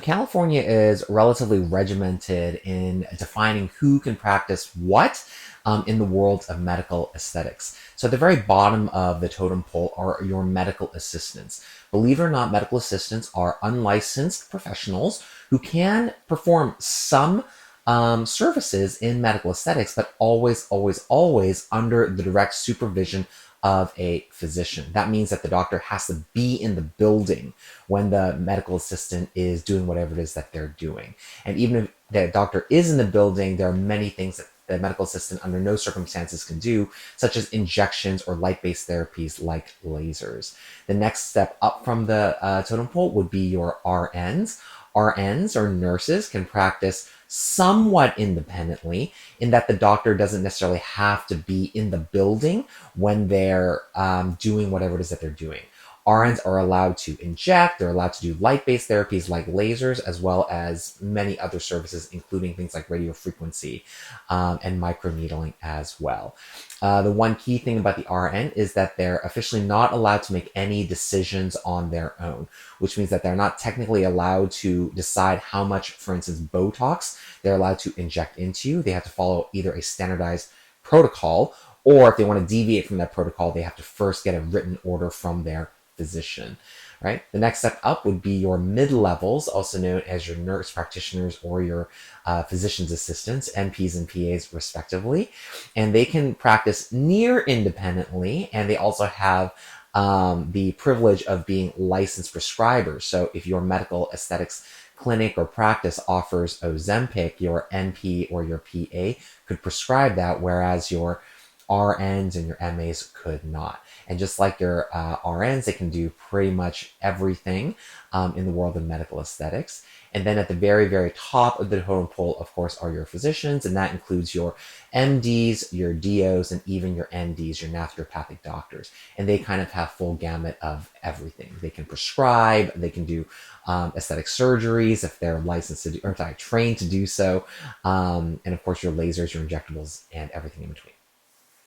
California is relatively regimented in defining who can practice what in the world of medical aesthetics. So at the very bottom of the totem pole are your medical assistants. Believe it or not, medical assistants are unlicensed professionals who can perform some services in medical aesthetics, but always, always, always under the direct supervision of a physician. That means that the doctor has to be in the building when the medical assistant is doing whatever it is that they're doing. And even if the doctor is in the building, there are many things that the medical assistant under no circumstances can do, such as injections or light-based therapies like lasers. The next step up from the totem pole would be your RNs. RNs or nurses can practice somewhat independently in that the doctor doesn't necessarily have to be in the building when they're doing whatever it is that they're doing. RNs are allowed to inject, they're allowed to do light-based therapies like lasers, as well as many other services, including things like radiofrequency and microneedling as well. The one key thing about the RN is that they're officially not allowed to make any decisions on their own, which means that they're not technically allowed to decide how much, for instance, Botox they're allowed to inject into you. They have to follow either a standardized protocol, or if they want to deviate from that protocol, they have to first get a written order from their physician, right? The next step up would be your mid-levels, also known as your nurse practitioners or your physician's assistants, NPs and PAs respectively. And they can practice near independently, and they also have the privilege of being licensed prescribers. So if your medical aesthetics clinic or practice offers Ozempic, your NP or your PA could prescribe that, whereas your RNs and your MAs could not. And just like your RNs, they can do pretty much everything in the world of medical aesthetics. And then at the very, very top of the totem pole, of course, are your physicians, and that includes your MDs, your DOs, and even your NDs, your naturopathic doctors. And they kind of have full gamut of everything. They can prescribe, they can do aesthetic surgeries if they're licensed to do, or trained to do so. And of course, your lasers, your injectables, and everything in between.